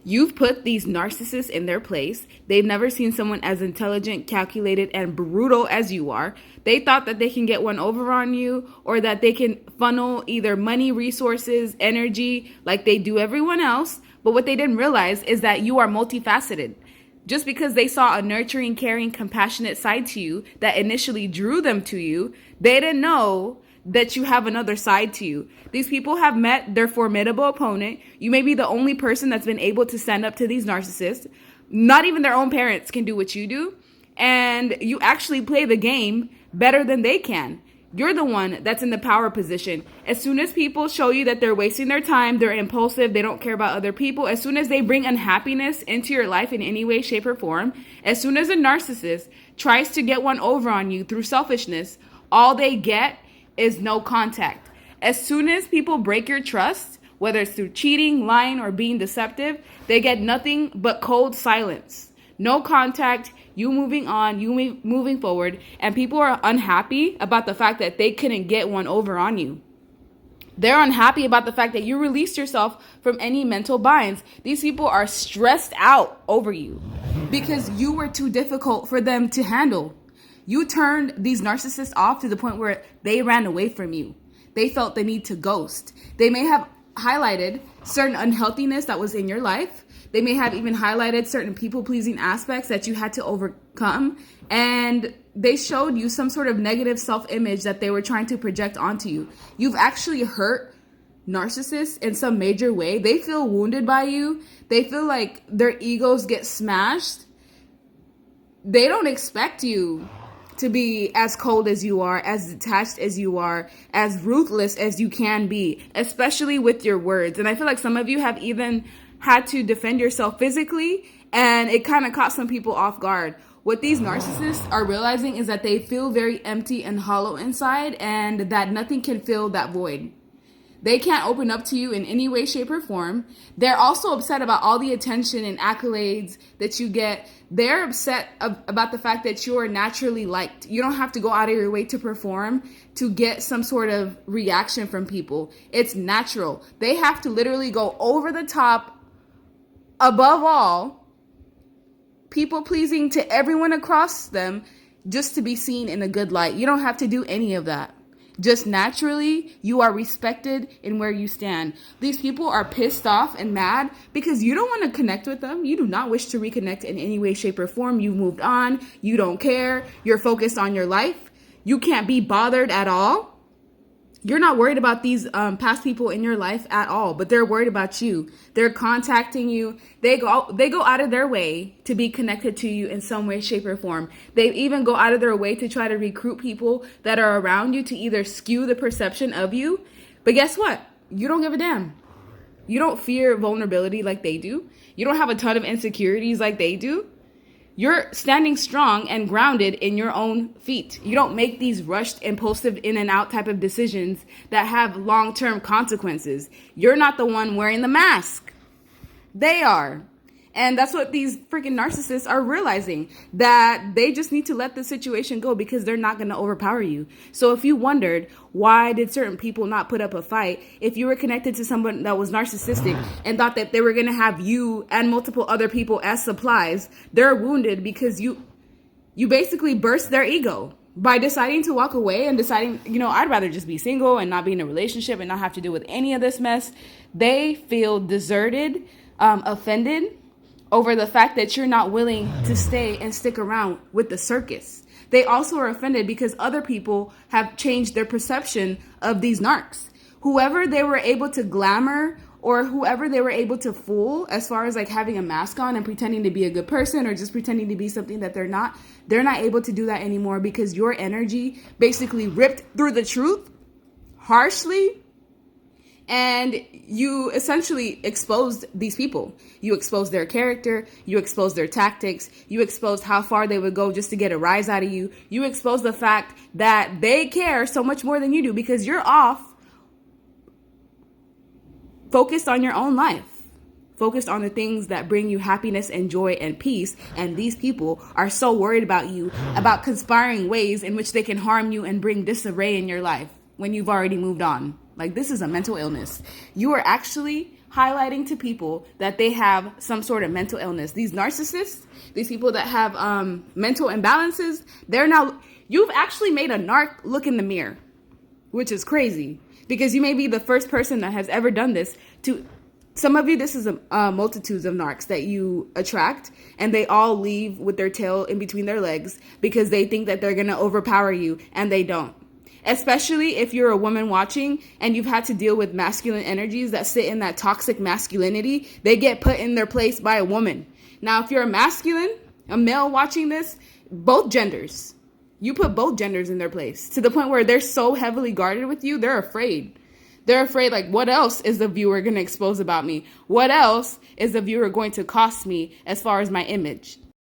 You've put these narcissists in their place. They've never seen someone as intelligent, calculated, and brutal as you are. They thought that they can get one over on you, or that they can funnel either money, resources, energy like they do everyone else. But what they didn't realize is that you are multifaceted. Just because they saw a nurturing, caring, compassionate side to you that initially drew them to you, they didn't know that you have another side to you. These people have met their formidable opponent. You may be the only person that's been able to stand up to these narcissists. Not even their own parents can do what you do. And you actually play the game better than they can. You're the one that's in the power position. As soon as people show you that they're wasting their time, they're impulsive, they don't care about other people, as soon as they bring unhappiness into your life in any way, shape, or form, as soon as a narcissist tries to get one over on you through selfishness, all they get is no contact. As soon as people break your trust, whether it's through cheating, lying, or being deceptive, they get nothing but cold silence. No contact, you moving on, you moving forward, and people are unhappy about the fact that they couldn't get one over on you. They're unhappy about the fact that you released yourself from any mental binds. These people are stressed out over you because you were too difficult for them to handle. You turned these narcissists off to the point where they ran away from you. They felt the need to ghost. They may have highlighted certain unhealthiness that was in your life. They may have even highlighted certain people-pleasing aspects that you had to overcome. And they showed you some sort of negative self-image that they were trying to project onto you. You've actually hurt narcissists in some major way. They feel wounded by you. They feel like their egos get smashed. They don't expect you to be as cold as you are, as detached as you are, as ruthless as you can be, especially with your words. And I feel like some of you have even had to defend yourself physically, and it kind of caught some people off guard. What these narcissists are realizing is that they feel very empty and hollow inside, and that nothing can fill that void. They can't open up to you in any way, shape, or form. They're also upset about all the attention and accolades that you get. They're upset about the fact that you are naturally liked. You don't have to go out of your way to perform to get some sort of reaction from people. It's natural. They have to literally go over the top, above all, people pleasing to everyone across them just to be seen in a good light. You don't have to do any of that. Just naturally, you are respected in where you stand. These people are pissed off and mad because you don't want to connect with them. You do not wish to reconnect in any way, shape, or form. You moved on. You don't care. You're focused on your life. You can't be bothered at all. You're not worried about these past people in your life at all, but they're worried about you. They're contacting you. They go out of their way to be connected to you in some way, shape, or form. They even go out of their way to try to recruit people that are around you to either skew the perception of you. But guess what? You don't give a damn. You don't fear vulnerability like they do. You don't have a ton of insecurities like they do. You're standing strong and grounded in your own feet. You don't make these rushed, impulsive, in and out type of decisions that have long-term consequences. You're not the one wearing the mask. They are. And that's what these freaking narcissists are realizing, that they just need to let the situation go because they're not going to overpower you. So if you wondered, why did certain people not put up a fight? If you were connected to someone that was narcissistic and thought that they were going to have you and multiple other people as supplies, they're wounded because you basically burst their ego by deciding to walk away and deciding, I'd rather just be single and not be in a relationship and not have to deal with any of this mess. They feel deserted, offended over the fact that you're not willing to stay and stick around with the circus. They also are offended because other people have changed their perception of these narcs. Whoever they were able to glamour or whoever they were able to fool, as far as like having a mask on and pretending to be a good person or just pretending to be something that they're not able to do that anymore because your energy basically ripped through the truth harshly. And you essentially exposed these people. You exposed their character. You exposed their tactics. You exposed how far they would go just to get a rise out of you. You exposed the fact that they care so much more than you do because you're off focused on your own life, focused on the things that bring you happiness and joy and peace. And these people are so worried about you, about conspiring ways in which they can harm you and bring disarray in your life when you've already moved on. Like, this is a mental illness. You are actually highlighting to people that they have some sort of mental illness. These narcissists, these people that have mental imbalances, you've actually made a narc look in the mirror, which is crazy, because you may be the first person that has ever done this to some of you. This is multitudes of narcs that you attract, and they all leave with their tail in between their legs because they think that they're going to overpower you, and they don't. Especially if you're a woman watching and you've had to deal with masculine energies that sit in that toxic masculinity, they get put in their place by a woman. Now, if you're a male watching this, both genders, you put both genders in their place to the point where they're so heavily guarded with you, they're afraid. They're afraid, like, what else is the viewer going to expose about me? What else is the viewer going to cost me as far as my image?